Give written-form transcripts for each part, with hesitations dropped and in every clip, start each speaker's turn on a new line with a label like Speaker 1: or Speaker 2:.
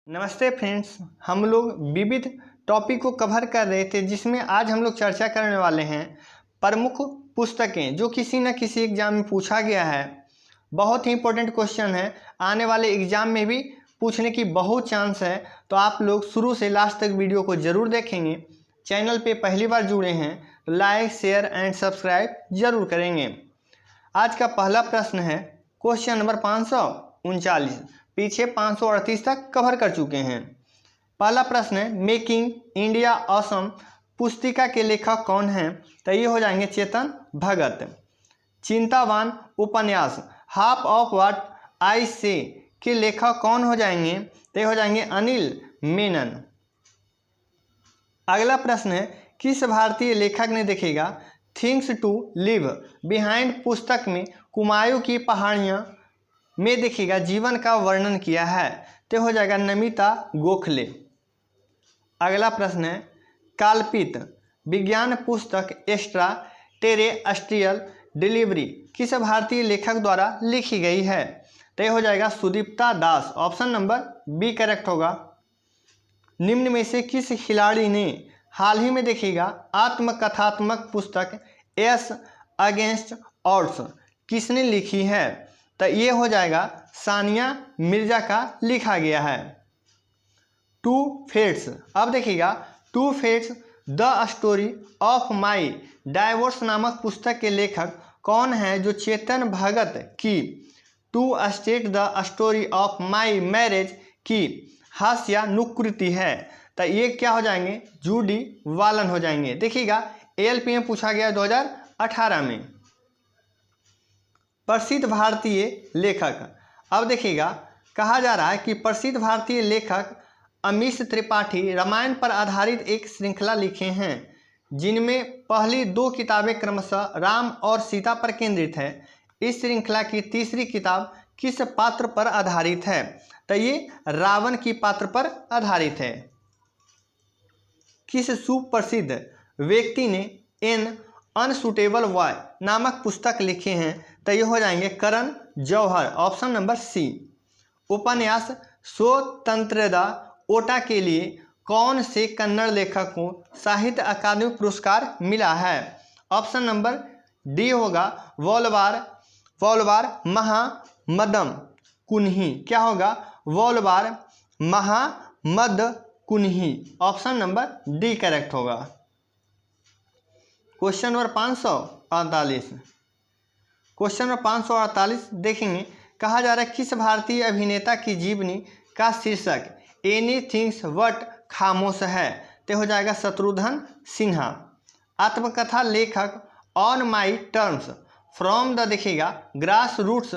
Speaker 1: नमस्ते फ्रेंड्स। हम लोग विविध टॉपिक को कवर कर रहे थे, जिसमें आज हम लोग चर्चा करने वाले हैं प्रमुख पुस्तकें जो किसी न किसी एग्जाम में पूछा गया है। बहुत ही इंपॉर्टेंट क्वेश्चन है, आने वाले एग्जाम में भी पूछने की बहुत चांस है। तो आप लोग शुरू से लास्ट तक वीडियो को जरूर देखेंगे। चैनल पे पहली बार जुड़े हैं तो लाइक शेयर एंड सब्सक्राइब जरूर करेंगे। आज का पहला प्रश्न है क्वेश्चन नंबर 539। पीछे 538 तक कवर कर चुके हैं। पहला प्रश्न है मेकिंग इंडिया ऑसम पुस्तिका के लेखक कौन हैं? तो ये हो जाएंगे चेतन भगत। चिंतावान उपन्यास हाफ ऑफ व्हाट आई से के लेखक कौन हो जाएंगे? तो ये हो जाएंगे अनिल मेनन। अगला प्रश्न है किस भारतीय लेखक ने देखिएगा थिंग्स टू लिव बिहाइंड पुस्तक में कुमायूं की पहाड़ियाँ में देखिएगा जीवन का वर्णन किया है? तो हो जाएगा नमिता गोखले। अगला प्रश्न है काल्पित विज्ञान पुस्तक एक्स्ट्रा टेरेस्ट्रियल डिलीवरी किस भारतीय लेखक द्वारा लिखी गई है? तो हो जाएगा सुदीप्ता दास। ऑप्शन नंबर बी करेक्ट होगा। निम्न में से किस खिलाड़ी ने हाल ही में देखिएगा आत्मकथात्मक पुस्तक एस अगेंस्ट ऑड्स किसने लिखी है? तो ये हो जाएगा सानिया मिर्जा का लिखा गया है। Two fates. अब देखिएगा two fates the story of my divorce नामक पुस्तक के लेखक कौन है जो चेतन भगत की two state the story of my marriage की हास्यानुकृति है? तो ये क्या हो जाएंगे जूडी वालन हो जाएंगे। देखिएगा एएलपी में पूछा गया 2018 में। प्रसिद्ध भारतीय लेखक। अब देखिएगा कहा जा रहा है कि प्रसिद्ध भारतीय लेखक अमीश त्रिपाठी रामायण पर आधारित एक श्रृंखला लिखे हैं, जिनमें पहली दो किताबें क्रमशः राम और सीता पर केंद्रित है। इस श्रृंखला की तीसरी किताब किस पात्र पर आधारित है? तो ये रावण की पात्र पर आधारित है। किस सुप्रसिद्ध व्यक्ति ने एन अनसुटेबल बॉय नामक पुस्तक लिखे हैं? तो ये हो जाएंगे करण जौहर। ऑप्शन नंबर सी। उपन्यास स्वतंत्रता ओटा के लिए कौन से कन्नड़ लेखक को साहित्य अकादमी पुरस्कार मिला है? ऑप्शन नंबर डी होगा वोलवार महामदम कुन्ही। क्या होगा वोलवार Mohammad Kunhi. Option number D correct होगा। Question number 548। क्वेश्चन नंबर 548 देखेंगे। कहा जा रहा है किस भारतीय अभिनेता की जीवनी का शीर्षक एनीथिंग्स बट खामोश है? तो हो जाएगा शत्रुघ्न सिन्हा। आत्मकथा लेखक on my terms from the देखिएगा grass roots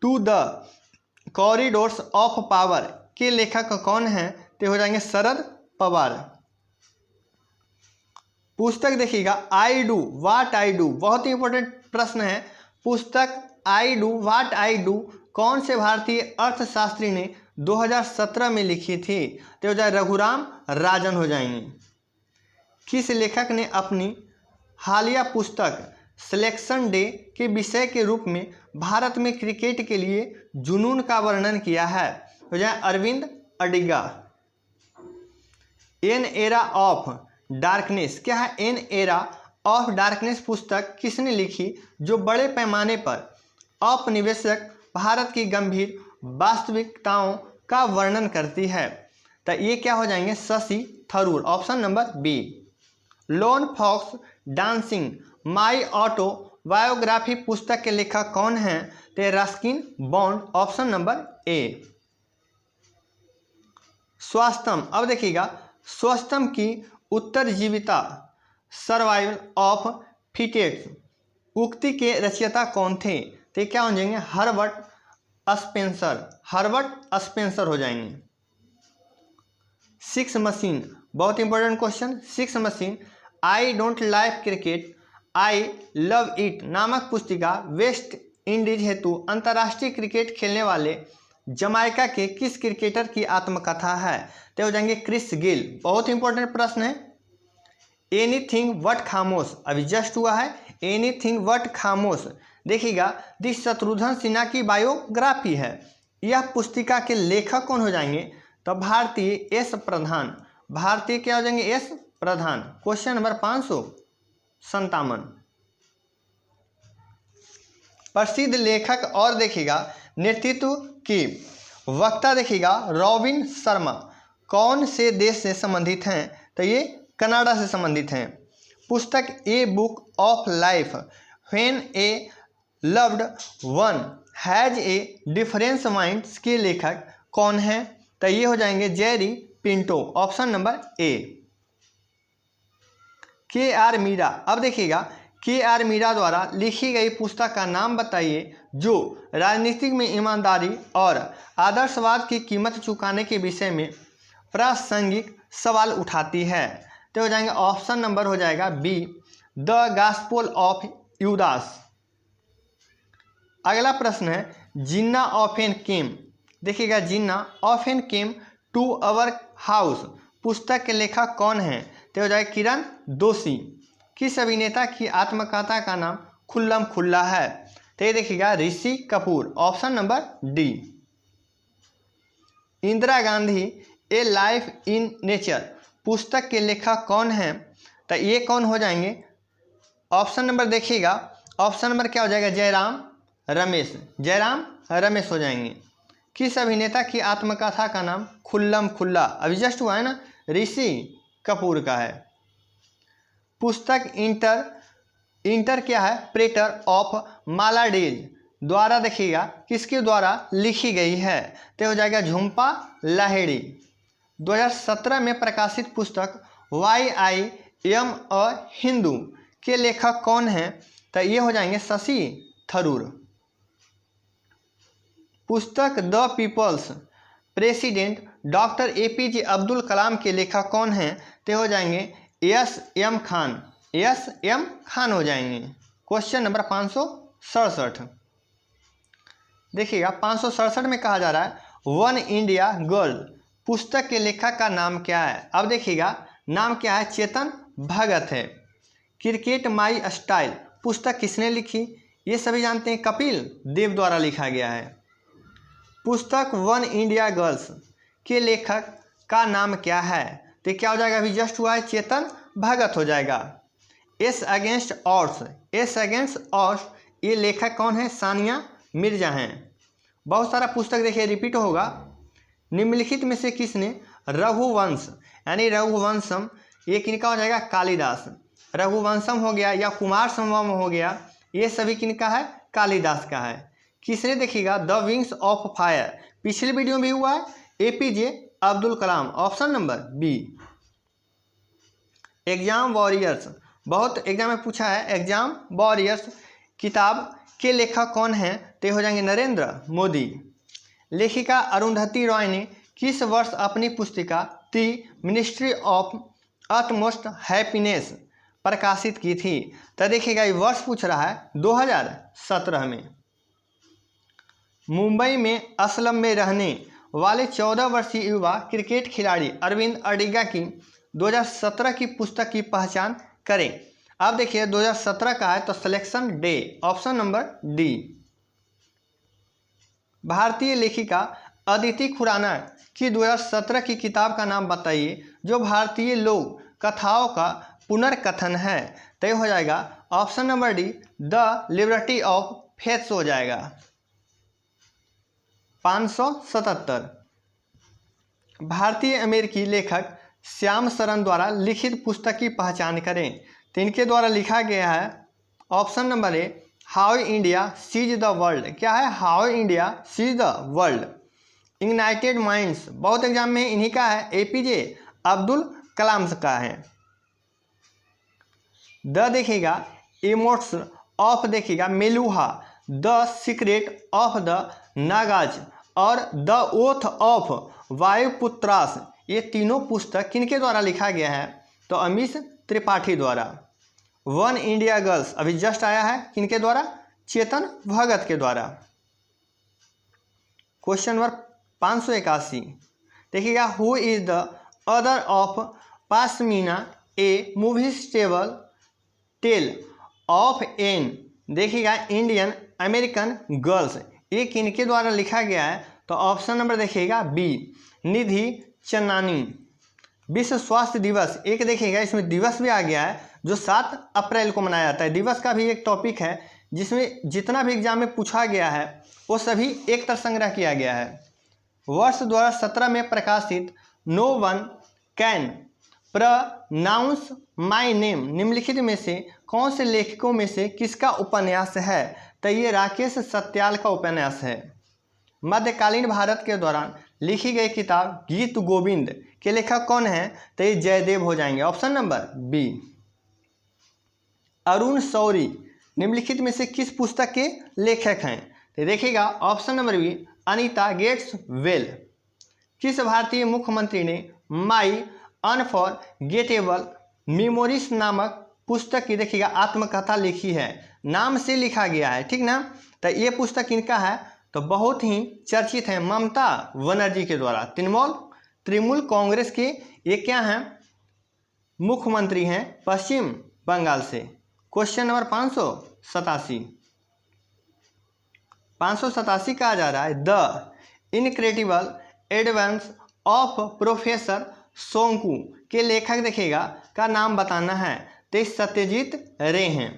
Speaker 1: to the corridors of power के लेखक कौन हैं? तो हो जाएंगे शरद पवार। पुस्तक देखिएगा I do what I do, बहुत ही इंपॉर्टेंट प्रश्न है। पुस्तक I do what I do कौन से भारतीय अर्थशास्त्री ने 2017 में लिखी थी? तो हो जाए रघुराम राजन हो जाएंगे। किस लेखक ने अपनी हालिया पुस्तक सिलेक्शन डे के विषय के रूप में भारत में क्रिकेट के लिए जुनून का वर्णन किया है? हो जाए Arvind Adiga. An era of darkness. क्या है एन एरा ऑफ डार्कनेस पुस्तक किसने लिखी जो बड़े पैमाने पर औपनिवेशिक भारत की गंभीर वास्तविकताओं का वर्णन करती है? तो ये क्या हो जाएंगे Shashi Tharoor. Option number B. Lone fox dancing my autobiography पुस्तक के लेखक कौन हैं? तो Ruskin Bond. Option number A. Swasthyam. अब देखिएगा स्वास्थ्यम की उत्तरजीविता सर्वाइवल ऑफ फिटेस्ट उक्ति के रचयिता कौन थे? तो क्या हो जाएंगे हर्बर्ट स्पेंसर हो जाएंगे। सिक्स मशीन, बहुत important question. Six machine I don't like cricket I love it नामक पुस्तिका वेस्ट इंडीज हेतु अंतर्राष्ट्रीय क्रिकेट खेलने वाले जमाइका के किस क्रिकेटर की आत्मकथा है? तो हो जाएंगे क्रिस गेल। बहुत इंपॉर्टेंट प्रश्न है। एनीथिंग बट खामोश अभी जस्ट हुआ है। एनीथिंग बट खामोश देखिएगा दिस शत्रुघ्न सिन्हा की बायोग्राफी है। यह पुस्तिका के लेखक कौन हो जाएंगे? तो भारतीय एस प्रधान, भारतीय क्या हो जाएंगे एस प्रधान। Question number 557। प्रसिद्ध लेखक और देखिएगा नेतृत्व की वक्ता देखिएगा रॉबिन शर्मा कौन से देश से संबंधित हैं? तो ये कनाडा से संबंधित हैं। पुस्तक a book of life when A loved one has a difference minds के लेखक कौन है? तो ये हो जाएंगे जेरी पिंटो, ऑप्शन नंबर ए। के आर मीरा, अब देखिएगा के आर मीरा द्वारा लिखी गई पुस्तक का नाम बताइए जो राजनीति में ईमानदारी और आदर्शवाद की कीमत चुकाने के विषय में प्रासंगिक सवाल उठाती है। तो हो जाएंगे ऑप्शन नंबर हो जाएगा B, the gospel of Judas. अगला प्रश्न है जिन्ना ऑफेन केम, देखिएगा Jinnah often came to our house पुस्तक के लेखक कौन है? तो हो जाएगा किरण दोषी। किस अभिनेता की आत्मकथा का नाम खुल्लम खुल्ला है? तो ये देखिएगा Rishi Kapoor, option number D. Indira Gandhi a life in nature पुस्तक के लेखक कौन है? तो ये कौन हो जाएंगे? ऑप्शन नंबर देखिएगा, ऑप्शन नंबर क्या हो जाएगा जयराम रमेश, जयराम रमेश हो जाएंगे। किस अभिनेता की आत्मकथा का नाम खुल्लम खुल्ला, अभी जस्ट हुआ है ना, ऋषि कपूर का है। पुस्तक इंटर क्या है प्रेटर ऑफ मालाडेज द्वारा देखिएगा किसके द्वारा लिखी गई है? तो हो जाएगा झुम्पा लाहिड़ी। 2017 में प्रकाशित पुस्तक why I am a Hindu के लेखक कौन है? तो ये हो जाएंगे शशि थरूर। पुस्तक the people's president doctor APJ Abdul Kalam के लेखक कौन हैं? तो हो जाएंगे SM खान, SM खान हो जाएंगे। क्वेश्चन नंबर 567, देखिएगा 567 में कहा जा रहा है वन इंडिया गर्ल पुस्तक के लेखक का नाम क्या है? अब देखिएगा नाम क्या है, चेतन भगत है। क्रिकेट माई स्टाइल पुस्तक किसने लिखी? ये सभी जानते हैं, कपिल देव द्वारा लिखा गया है। पुस्तक वन इंडिया गर्ल्स के लेखक का नाम क्या है? तो क्या हो जाएगा, अभी जस्ट हुआ है, चेतन भगत हो जाएगा। S against odds, S against odds ये लेखक कौन है? सानिया मिर्जा हैं। बहुत सारा पुस्तक देखिए रिपीट होगा। निम्नलिखित में से किसने रघुवंश यानी रघुवंशम ये किनका हो जाएगा? कालिदास। रघुवंशम हो गया या कुमार संभवम हो गया, ये सभी किनका है? कालिदास का है। किसने देखिएगा द विंग्स ऑफ फायर, पिछले वीडियो में भी हुआ है, APJ Abdul Kalam, option number B. Exam warriors, बहुत एग्जाम में पूछा है, एग्जाम वॉरियर्स किताब के लेखक कौन हैं? तो हो जाएंगे नरेंद्र मोदी। लेखिका अरुंधति रॉय ने किस वर्ष अपनी पुस्तिका the ministry of utmost happiness प्रकाशित की थी? तो देखिएगा ये वर्ष पूछ रहा है 2017 में। मुंबई में असलम में रहने वाले 14 वर्षीय युवा क्रिकेट खिलाड़ी अरविंद अडिगा की 2017 की पुस्तक की पहचान करें। अब देखिए 2017 का है तो selection day, option number D. भारतीय लेखिका अदिति खुराना की 2017 की किताब का नाम बताइए जो भारतीय लोक कथाओं का पुनर्कथन है। तो हो जाएगा option number D, the liberty of faiths हो जाएगा। 577 भारतीय अमेरिकी लेखक श्याम शरण द्वारा लिखित पुस्तक की पहचान करें। तो इनके द्वारा लिखा गया है option number A, how India sees the world. क्या है? How India sees the world. Ignited minds बहुत एग्जाम में इन्हीं का है, APJ अब्दुल कलाम का है। द देखिएगा इमोट्स ऑफ देखिएगा Meluha, the secret of the Nagas और द ओथ ऑफ वायुपुत्रास ये तीनों पुस्तक किनके द्वारा लिखा गया है? तो अमीश त्रिपाठी द्वारा। वन इंडिया गर्ल्स अभी जस्ट आया है, किनके द्वारा? चेतन भगत के द्वारा। क्वेश्चन नंबर 581 देखिएगा who is the author of Pashmina a movie stable tale of an देखिएगा इंडियन अमेरिकन गर्ल्स ये किनके द्वारा लिखा गया है? तो ऑप्शन नंबर देखिएगा बी, निधि चन्नानी। विश्व स्वास्थ्य दिवस, एक देखिएगा इसमें दिवस भी आ गया है जो 7 अप्रैल को मनाया जाता है। दिवस का भी एक टॉपिक है जिसमें जितना भी एग्जाम में पूछा गया है वो सभी एक तरह संग्रह किया गया है। वर्ष 2017 में प्रकाशित no one can pronounce my name निम्नलिखित में से कौन से लेखकों में से किसका उपन्यास है? तो ये राकेश सत्याल का उपन्यास है। मध्यकालीन भारत के दौरान लिखी गई किताब गीत गोविंद के लेखक कौन है? तो ये जयदेव हो जाएंगे, option number B. Arun Shourie निम्नलिखित में से किस पुस्तक के लेखक हैं? तो देखिएगा option number B, Anita gets bail. किस भारतीय मुख्यमंत्री ने माई अनफॉरगेटेबल मेमोरीज नामक पुस्तक की देखिएगा आत्मकथा लिखी है? नाम से लिखा गया है, ठीक ना। तो ये पुस्तक इनका है, तो बहुत ही चर्चित है, ममता बनर्जी के द्वारा। तृणमूल कांग्रेस के ये क्या हैं? मुख्यमंत्री हैं पश्चिम बंगाल से। क्वेश्चन नंबर 587 कहा जा रहा है the incredible adventures of professor Shonku के लेखक देखिएगा का नाम बताना है। तो सत्यजीत रे हैं।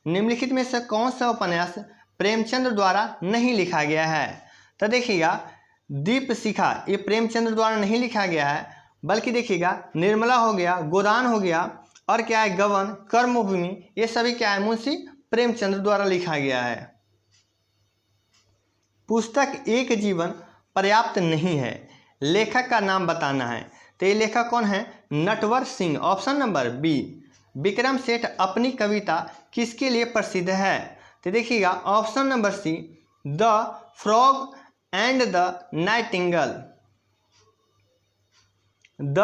Speaker 1: निम्नलिखित में से कौन सा उपन्यास प्रेमचंद्र द्वारा नहीं लिखा गया है? तो देखिएगा दीप शिखा ये प्रेमचंद्र द्वारा नहीं लिखा गया है, बल्कि देखिएगा निर्मला हो गया, गोदान हो गया, और क्या है गबन, कर्मभूमि, ये सभी क्या है मुंशी प्रेमचंद्र द्वारा लिखा गया है। पुस्तक एक जीवन पर्याप्त नहीं है, लेखक का नाम बताना है। तो ये लेखक कौन है? Natwar Singh, option number B. Vikram Seth अपनी कविता किसके लिए प्रसिद्ध है? तो देखिएगा option number C, the frog and the nightingale. The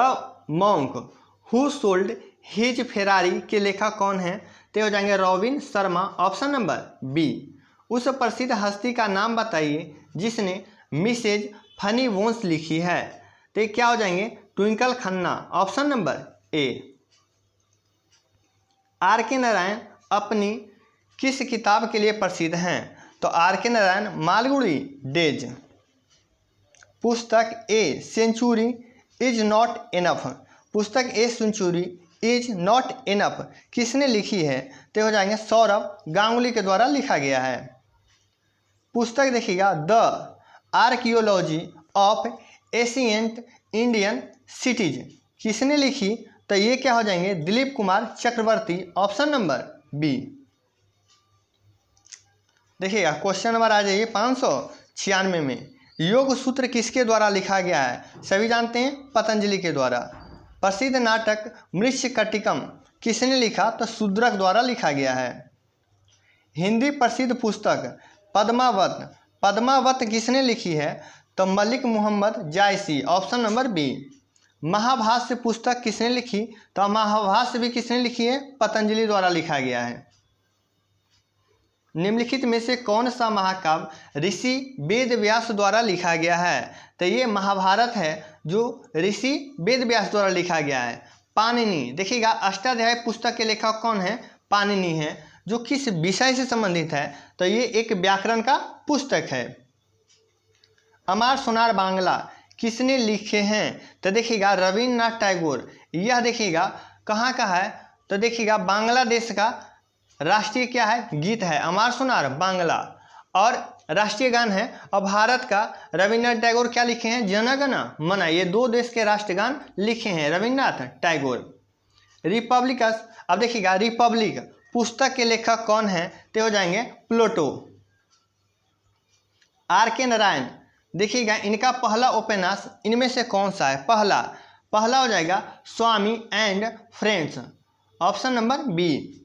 Speaker 1: monk who sold his Ferrari के लेखक कौन है? तो हो जाएंगे Robin Sharma, option number B. उस प्रसिद्ध हस्ती का नाम बताइए जिसने मिसेज फनी वोन्स लिखी है? तो ये क्या हो जाएंगे? Twinkle Khanna, option number A. R K Narayan अपनी किस किताब के लिए प्रसिद्ध हैं? तो are K Narayan Malgudi days. पुस्तक a century is not enough, पुस्तक a century is not enough किसने लिखी है? तो हो जाएंगे सौरभ गांगुली के द्वारा लिखा गया है। पुस्तक देखिएगा the archaeology of ancient Indian cities किसने लिखी? तो ये क्या हो जाएंगे? दिलीप कुमार चक्रवर्ती, ऑप्शन नंबर बी। देखिएगा क्वेश्चन नंबर आ जाइए 596 में, योग सूत्र किसके द्वारा लिखा गया है? सभी जानते हैं पतंजलि के द्वारा। प्रसिद्ध नाटक मृच्छकटिकम किसने लिखा? तो शूद्रक द्वारा लिखा गया है। हिंदी प्रसिद्ध पुस्तक पद्मावत किसने लिखी है? तो मलिक मोहम्मद जायसी, ऑप्शन नंबर बी। महाभाष्य पुस्तक किसने लिखी? तो महाभाष्य भी किसने लिखी है? पतंजलि द्वारा लिखा गया है। निम्नलिखित में से कौन सा महाकाव्य ऋषि वेद व्यास द्वारा लिखा गया है? तो ये महाभारत है जो ऋषि वेद व्यास द्वारा लिखा गया है। पाणिनि देखिएगा अष्टाध्यायी पुस्तक के लेखक कौन है? पाणिनि है। जो किस विषय से संबंधित है? तो ये एक व्याकरण का पुस्तक है। अमर सोनार बांग्ला किसने लिखे हैं? तो देखिएगा रविन्द्रनाथ टैगोर। यह देखिएगा कहाँ का है? तो देखिएगा बांग्लादेश का राष्ट्रीय क्या है? गीत है अमर सोनार बांग्ला, और राष्ट्रीय गान है। और भारत का रविन्द्रनाथ टैगोर क्या लिखे हैं? जन गण मन। ये दो देश के राष्ट्रगान लिखे हैं रविन्द्रनाथ टैगोर। रिपब्लिकस, अब देखिएगा रिपब्लिक पुस्तक के लेखक कौन है? तो हो जाएंगे प्लेटो। आर के नारायण देखिएगा इनका पहला उपन्यास इनमें से कौन सा है? पहला हो जाएगा Swami and friends, option number B.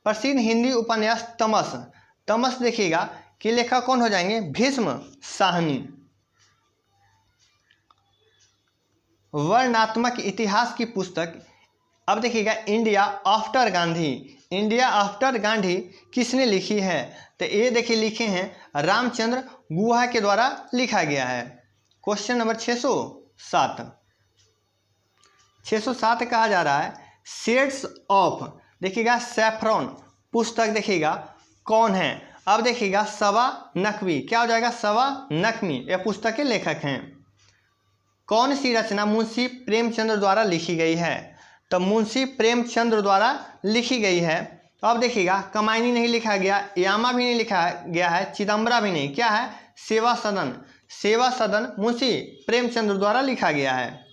Speaker 1: प्रसिद्ध हिंदी उपन्यास तमस देखिएगा कि लेखक कौन हो जाएंगे? भीष्म साहनी। वर्णनात्मक इतिहास की पुस्तक, अब देखिएगा इंडिया आफ्टर गांधी किसने लिखी है? तो ये देखिए लिखे हैं रामचंद्र गुहा के द्वारा लिखा गया है। क्वेश्चन नंबर 607 कहा जा रहा है शेड्स ऑफ, देखिएगा सैफरॉन पुस्तक देखिएगा कौन है? अब देखिएगा सवा नकवी, क्या हो जाएगा? सवा नकवी, यह पुस्तक के लेखक हैं। कौन सी रचना मुंशी प्रेमचंद्र द्वारा लिखी गई है? तो मुंशी प्रेमचंद्र द्वारा लिखी गई है। तो अब देखिएगा, कमायनी नहीं लिखा गया, यामा भी नहीं लिखा गया है, चिदम्बरा भी नहीं, क्या है? सेवा सदन। सेवा सदन मुंशी प्रेमचंद्र द्वारा लिखा गया है।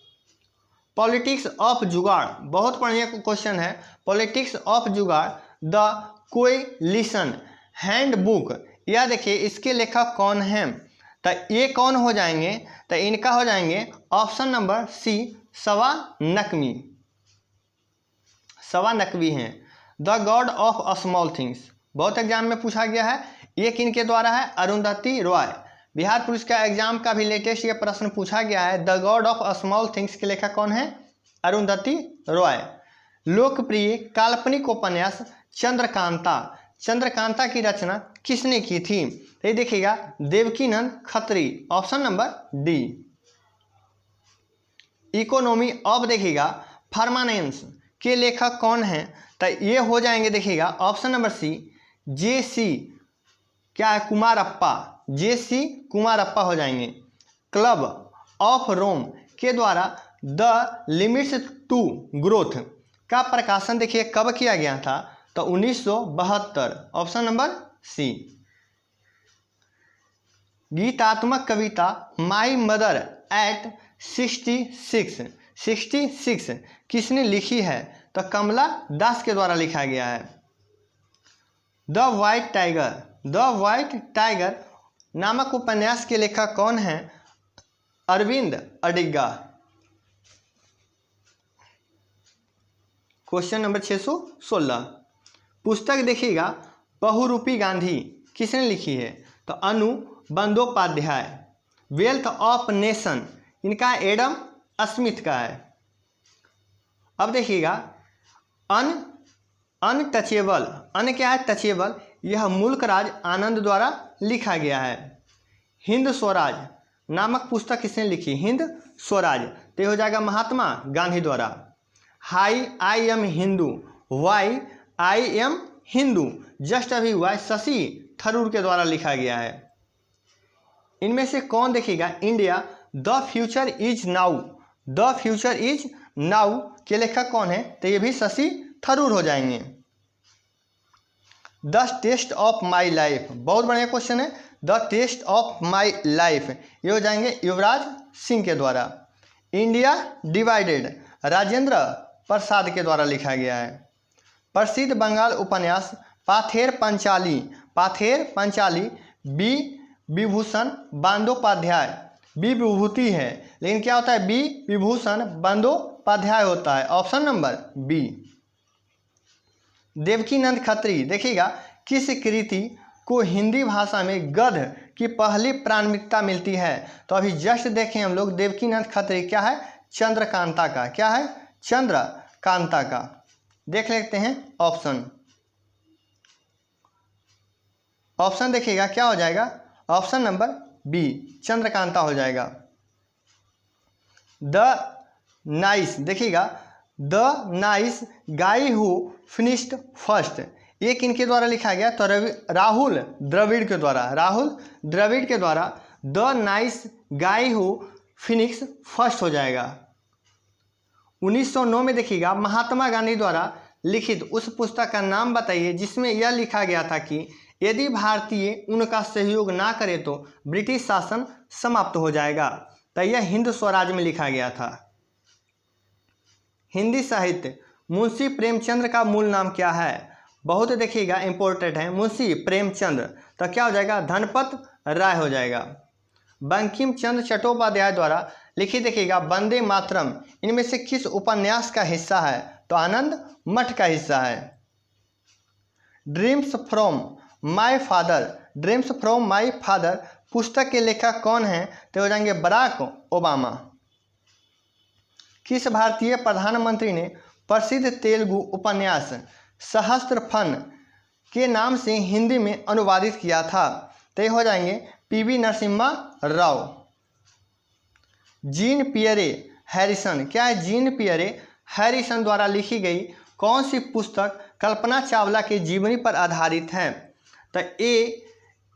Speaker 1: पॉलिटिक्स ऑफ जुगाड़, बहुत बढ़िया क्वेश्चन है। पॉलिटिक्स ऑफ जुगाड़ द कोएलिशन हैंडबुक, यह देखिए इसके लेखक कौन हैं? तो ये कौन हो जाएंगे? तो इनका हो जाएंगे ऑप्शन नंबर सी, सवा नकवी। सवा नकवी हैं। The God of small things, बहुत एग्जाम में पूछा गया है। ये किनके द्वारा है? अरुंधति रॉय। बिहार पुलिस का एग्जाम का भी लेटेस्ट ये प्रश्न पूछा गया है। The God of small things के लेखक कौन है? अरुंधति रॉय। लोकप्रिय काल्पनिक उपन्यास चंद्रकांता, चंद्रकांता की रचना किसने की थी? तो ये देखिएगा, Devkinandan Khatri, option number D. Economy of देखिएगा परमानेंस के लेखक कौन हैं? तो ये हो जाएंगे देखिएगा ऑप्शन नंबर सी, जे.सी. क्या है? कुमारप्पा, जे.सी. कुमारप्पा हो जाएंगे। क्लब ऑफ रोम के द्वारा द लिमिट्स टू ग्रोथ का प्रकाशन देखिए कब किया गया था? तो 1972, ऑप्शन नंबर सी। गीतात्मक कविता माई मदर एट 66 किसने लिखी है? तो कमला दास के द्वारा लिखा गया है। The white tiger, the white tiger नामक उपन्यास के लेखक कौन हैं? अरविंद अडिगा। क्वेश्चन नंबर 616, पुस्तक देखिएगा बहुरूपी गांधी किसने लिखी है? तो अनु बंदोपाध्याय। वेल्थ ऑफ नेशन इनका एडम स्मिथ का है। अब देखिएगा अनटचेबल, अन क्या है? टचेबल, यह मुल्क राज आनंद द्वारा लिखा गया है। हिंद स्वराज नामक पुस्तक किसने लिखी? हिंद स्वराज, तो हो जाएगा महात्मा गांधी द्वारा। Why I am Hindu, why I am Hindu, just अभी हुआ, शशि थरूर के द्वारा लिखा गया है। इनमें से कौन देखिएगा? India the future is now, the future is now के लेखक कौन है? तो ये भी शशि थरूर हो जाएंगे। The test of my life, बहुत बढ़िया क्वेश्चन है। The test of my life ये हो जाएंगे युवराज सिंह के द्वारा। इंडिया डिवाइडेड राजेंद्र प्रसाद के द्वारा लिखा गया है। प्रसिद्ध बंगाल उपन्यास पाथेर पंचाली, पाथेर पंचाली बी विभूषण बंदोपाध्याय, बी विभूति है लेकिन क्या होता है? बी विभूषण बंदोपाध्याय होता है, ऑप्शन नंबर बी। देवकीनंद खत्री देखिएगा किस कृति को हिंदी भाषा में गद्य की पहली प्राथमिकता मिलती है? तो अभी जस्ट देखें हम लोग, देवकीनंद खत्री क्या है? चंद्रकांता का, क्या है? चंद्रकांता का। देख लेते हैं ऑप्शन, ऑप्शन देखिएगा क्या हो जाएगा? ऑप्शन नंबर बी, चंद्रकांता हो जाएगा। द नाइस देखिएगा, the nice guy who finished first, ये किनके द्वारा लिखा गया? तो राहुल द्रविड़ के द्वारा, राहुल द्रविड़ के द्वारा the nice guy who Phoenix first हो जाएगा। 1909 में देखिएगा महात्मा गांधी द्वारा लिखित उस पुस्तक का नाम बताइए जिसमें यह लिखा गया था कि यदि भारतीय उनका सहयोग ना करे तो ब्रिटिश शासन समाप्त हो जाएगा। तो यह हिंद स्वराज में लिखा गया था। हिंदी साहित्य मुंशी प्रेमचंद्र का मूल नाम क्या है? बहुत देखिएगा इंपॉर्टेंट है, मुंशी प्रेमचंद्र, तो क्या हो जाएगा? धनपत राय हो जाएगा। बंकिम चंद्र चट्टोपाध्याय द्वारा लिखित देखिएगा वंदे मातरम इनमें से किस उपन्यास का हिस्सा है? तो आनंद मठ का हिस्सा है। Dreams from my father, dreams from my father पुस्तक के लेखक कौन हैं? तो हो जाएंगे बराक ओबामा। किस भारतीय प्रधानमंत्री ने प्रसिद्ध तेलुगु उपन्यास सहस्त्रफन के नाम से हिंदी में अनुवादित किया था? तो हो जाएंगे PV Narasimha Rao. Jean Pierre Harrison, क्या है? जीन पियरे हैरिसन द्वारा लिखी गई कौन सी पुस्तक कल्पना चावला की जीवनी पर आधारित है? तो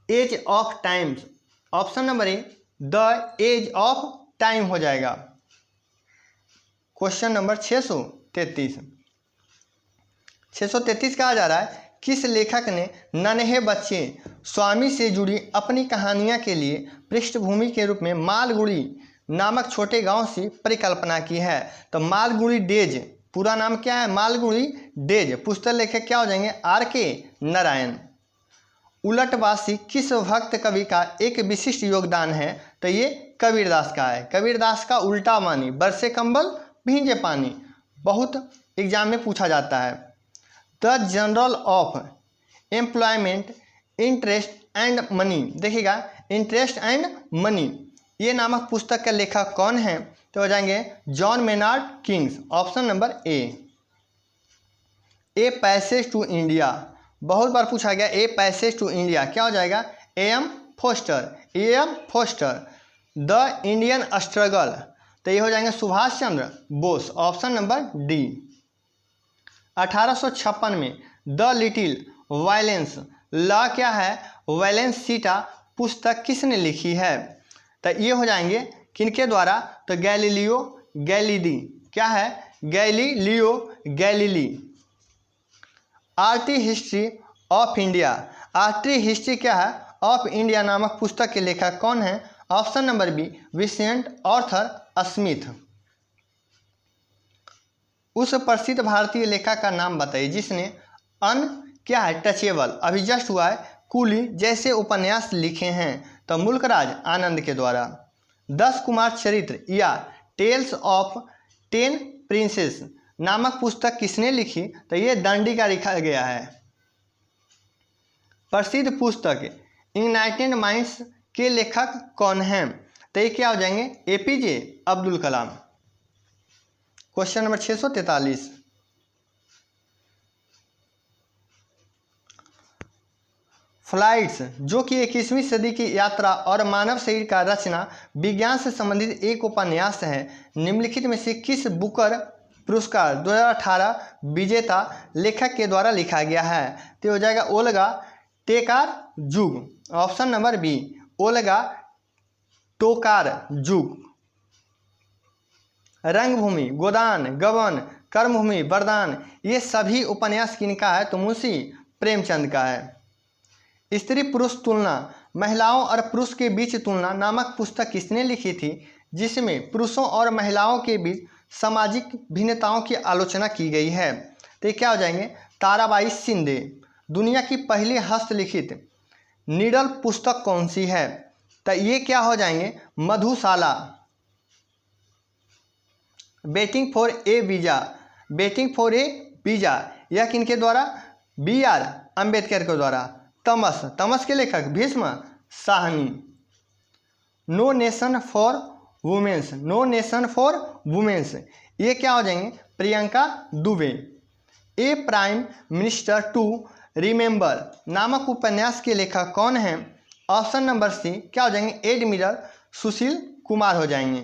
Speaker 1: age of times, option number A the age of time हो जाएगा। Question number 633। 633 कहा जा रहा है, किस लेखक ने नन्हे बच्चे स्वामी से जुड़ी अपनी कहानियां के लिए पृष्ठभूमि के रूप में मालगुड़ी नामक छोटे गांव की परिकल्पना की है? तो मालगुड़ी डेज, पूरा नाम क्या है? मालगुड़ी डेज। पुस्तक लेखक क्या हो जाएंगे? R.K. नारायण। उलटवासी किस भक्त कवि का एक विशिष्ट योगदान है? तो ये कबीरदास का है। कबीरदास का उल्टा मानी, बरसे कंबल भींजे पानी, बहुत एग्जाम में पूछा जाता है। The journal of employment, interest and money, देखिएगा इंटरेस्ट एंड मनी, ये नामक पुस्तक के लेखक कौन है? तो हो जाएंगे John Maynard Keynes. Option number A passage to India, बहुत बार पूछा गया। ए पैसेज टू इंडिया क्या हो जाएगा? AM Foster. The Indian struggle, तो ये हो जाएंगे Subhash Chandra Bose. Option number D. 1856 में द लिटिल वायलेंस लॉ क्या है? वैलेंसीटा पुस्तक किसने लिखी है? तो ये हो जाएंगे किनके द्वारा? तो गैलीलियो गैलीली, क्या है? Galileo Galilei. Early history of India, early history क्या है? ऑफ इंडिया नामक पुस्तक के लेखक कौन है? Option number B, Vincent Arthur Smith. उस प्रसिद्ध भारतीय लेखक का नाम बताइए जिसने क्या है? टचेबल, अभी जस्ट हुआ है, कूली जैसे उपन्यास लिखे हैं? तो मुल्कराज आनंद के द्वारा। 10 कुमार चरित्र या टेल्स ऑफ 10 प्रिंसेस नामक पुस्तक किसने लिखी? तो ये दांडी का लिखा गया है। प्रसिद्ध पुस्तक इग्नाइटेड माइंड्स के लेखक कौन हैं? तो ये क्या हो जाएंगे? APJ Abdul Kalam. Question number 643। Flights, जो कि 21वीं सदी की यात्रा और मानव शरीर का रचना विज्ञान से संबंधित एक उपन्यास है, निम्नलिखित में से किस बुकर पुरस्कार 2018 विजेता लेखक के द्वारा लिखा गया है? तो हो जाएगा Olga Tokarczuk. Option number B, Olga Tokarczuk. Rangbhoomi, Godaan, गबन, कर्मभूमि, वरदान, ये सभी उपन्यास किनका है? तो मुंशी प्रेमचंद का है। स्त्री पुरुष तुलना, महिलाओं और पुरुष के बीच तुलना नामक पुस्तक किसने लिखी थी, जिसमें पुरुषों और महिलाओं के बीच सामाजिक भिन्नताओं की आलोचना की गई है? तो ये क्या हो जाएंगे? ताराबाई शिंदे। दुनिया की पहली हस्तलिखित नीडल पुस्तक कौन सी है? तो ये क्या हो जाएंगे? Madhushala. Waiting for a visa, waiting for a visa, यह किनके द्वारा? BR अम्बेडकर के द्वारा। तमस, तमस के लेखक Bhisham Sahni. No nation for womens, no nation for womens, ये क्या हो जाएंगे? Priyanka Dubey. A prime minister to remember नामक उपन्यास के लेखक कौन हैं? ऑप्शन नंबर सी, क्या हो जाएंगे? एडमिरल सुशील कुमार हो जाएंगे।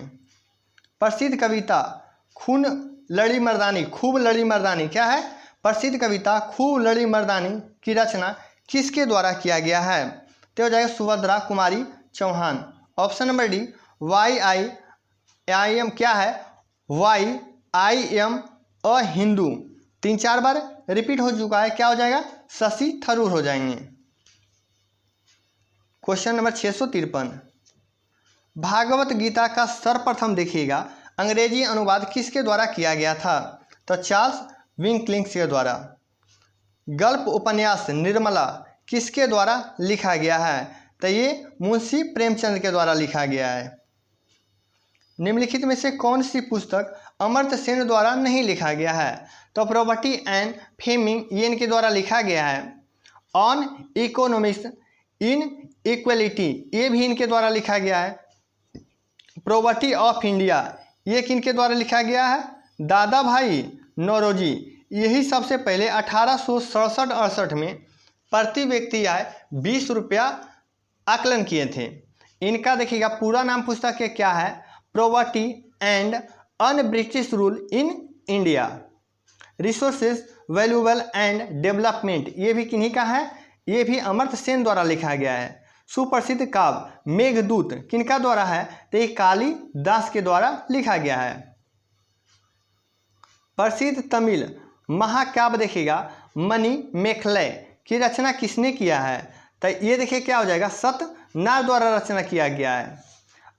Speaker 1: प्रसिद्ध कविता खून लड़ी मर्दानी, खूब लड़ी मर्दानी, क्या है? प्रसिद्ध कविता खूब लड़ी मर्दानी की रचना किसके द्वारा किया गया है? तो हो जाएगा Subhadra Kumari Chauhan. Option number D, YIM क्या है? YIM अ हिंदू, 3-4 बार रिपीट हो चुका है, क्या हो जाएगा? शशि थरूर हो जाएंगे। Question number 653। भागवत गीता का सर्वप्रथम देखिएगा अंग्रेजी अनुवाद किसके द्वारा किया गया था? तो चार्ल्स विंकलिंग्स के द्वारा। गल्प उपन्यास निर्मला किसके द्वारा लिखा गया है? तो ये मुंशी प्रेमचंद के द्वारा लिखा गया है। निम्नलिखित में से कौन सी पुस्तक अमर्त्य सेन द्वारा नहीं लिखा गया है? तो प्रॉपर्टी एंड फेमिंग ये इनके द्वारा लिखा गया है। ऑन इकोनॉमिक्स इन इक्वलिटी ये भी इनके द्वारा लिखा गया है। प्रॉपर्टी ऑफ इंडिया ये किनके द्वारा लिखा गया है? दादा भाई नौरोजी। यही सबसे पहले 1867-68 में प्रति व्यक्ति आय 20 रुपया आकलन किए थे। इनका देखिएगा पूरा नाम पुस्तक के क्या है? Property and un British rule in India, resources valuable and development, ये भी किन्हीं का है? ये भी अमर्त्य सेन द्वारा लिखा गया है। सुप्रसिद्ध काव्य मेघदूत किनका द्वारा है? तो ये कालिदास के द्वारा लिखा गया है। प्रसिद्ध तमिल महाकाव्य देखिएगा मणिमेखलाई की रचना किसने किया है? तो ये देखिए क्या हो जाएगा, सत्यनारायण द्वारा रचना किया गया है।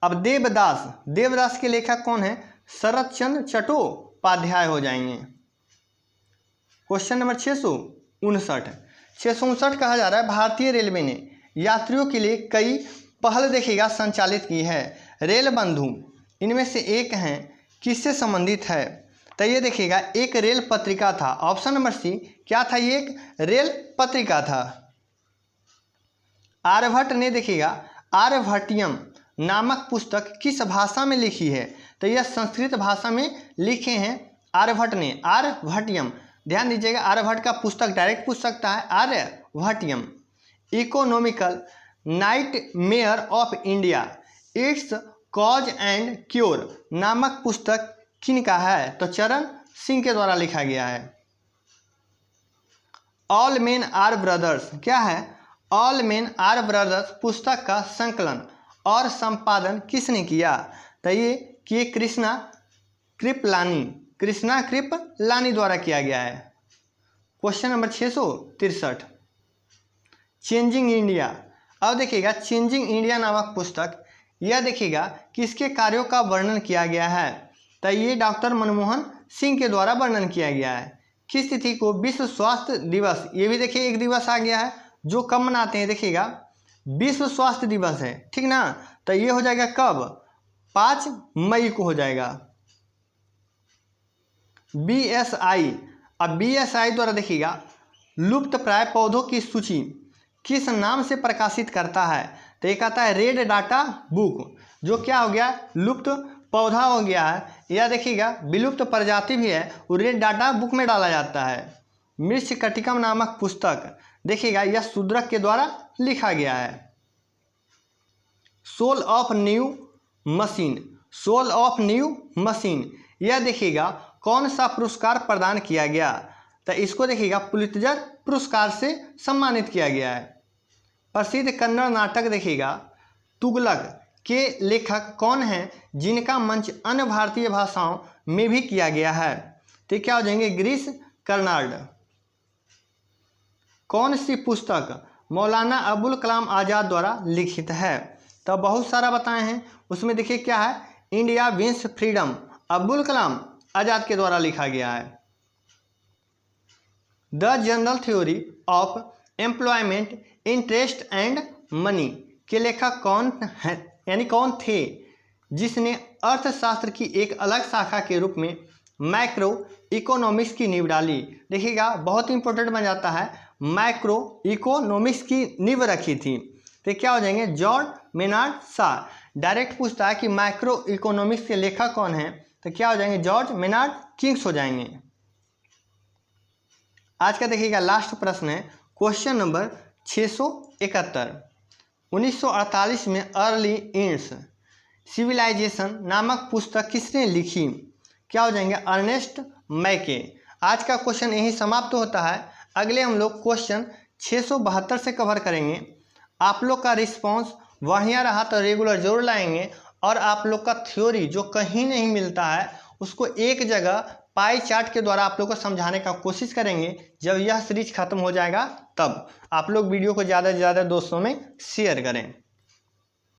Speaker 1: अब देवदास के लेखक कौन है? शरत चंद्र चट्टोपाध्याय हो जाएंगे। क्वेश्चन नंबर 659 कहा जा रहा है भारतीय रेलवे ने यात्रियों के लिए कई पहल देखिएगा संचालित की है। रेल बंधु इनमें से एक हैं, किससे संबंधित है? तो ये देखिएगा एक रेल पत्रिका था। ऑप्शन नंबर सी क्या था? ये एक रेल पत्रिका था। आर्यभट्ट ने देखिएगा आर्यभट्टियम नामक पुस्तक किस भाषा में लिखी है? तो यह संस्कृत भाषा में लिखे हैं आर्यभट्ट ने। आर्यभट्टियम, ध्यान दीजिएगा, आर्यभट्ट का पुस्तक डायरेक्ट पूछ सकता है Aryabhatiyam. Economical nightmare of India its cause and cure नामक पुस्तक किनका है? तो चरण सिंह के द्वारा लिखा गया है। ऑल मेन आर ब्रदर्स क्या है? ऑल मेन आर ब्रदर्स पुस्तक का संकलन और संपादन किसने किया? तो ये कि कृष्णा कृपलानी द्वारा किया गया है। Question number 663 changing India. अब देखिएगा चेंजिंग इंडिया नामक पुस्तक, यह देखिएगा किसके कार्यों का वर्णन किया गया है? तो ये डॉक्टर मनमोहन सिंह के द्वारा वर्णन किया गया है। किस तिथि को विश्व स्वास्थ्य दिवस, ये भी देखिए एक दिवस आ गया है जो कब मनाते हैं? देखिएगा विश्व स्वास्थ्य दिवस है, ठीक ना। तो ये हो जाएगा कब? 5 मई को हो जाएगा। BSI, अब BSI द्वारा देखिएगा लुप्त प्राय पौधों की सूची किस नाम से प्रकाशित करता है? तो एक आता है रेड डाटा बुक, जो क्या हो गया? लुप्त पौधा हो गया है, या देखिएगा विलुप्त प्रजाति भी है, वो रेड डाटा बुक में डाला जाता है। मृच्छकटिकम नामक पुस्तक देखिएगा यह शूद्रक के द्वारा लिखा गया है। सोल ऑफ न्यू मशीन, यह देखिएगा कौन सा पुरस्कार प्रदान किया गया? तो इसको देखिएगा पुलित्जर पुरस्कार से सम्मानित किया गया है। प्रसिद्ध कन्नड़ नाटक देखिएगा तुगलक के लेखक कौन हैं जिनका मंच अन्य भारतीय भाषाओं में भी किया गया है? तो क्या हो जाएंगे? गिरीश कर्नाड। कौन सी पुस्तक मौलाना अबुल कलाम आज़ाद द्वारा लिखित है? तो बहुत सारा बताए हैं, उसमें देखिए क्या है? India wins freedom, Abul Kalam Azad के द्वारा लिखा गया है। The general theory of employment interest and money के लेखक कौन है, यानी कौन थे जिसने अर्थशास्त्र की एक अलग शाखा के रूप में मैक्रो इकोनॉमिक्स की नींव डाली? देखिएगा बहुत इंपॉर्टेंट बन जाता है, मैक्रो इकोनॉमिक्स की नींव रखी थी। तो क्या हो जाएंगे? George Maynard Shaw. डायरेक्ट पूछता है कि मैक्रो इकोनॉमिक्स के लेखक कौन हैं? तो क्या हो जाएंगे? जॉर्ज मेनार्ड किंग्स हो जाएंगे। आज का देखिएगा लास्ट प्रश्न है क्वेश्चन नंबर 671। 1948 में अर्ली इंड्स सिविलाइजेशन नामक पुस्तक किसने लिखी? क्या हो जाएंगे? अर्नेस्ट मैके। आज का क्वेश्चन यही समाप्त होता है। अगले हम लोग क्वेश्चन 672 से कवर करेंगे। आप लोग का रिस्पांस बढ़िया रहा तो रेगुलर जरूर लाएंगे, और आप लोग का थ्योरी जो कहीं नहीं मिलता है उसको एक जगह पाई चार्ट के द्वारा आप लोग को समझाने का कोशिश करेंगे। जब यह सीरीज खत्म हो जाएगा तब आप लोग वीडियो को ज़्यादा से ज़्यादा दोस्तों में शेयर करें।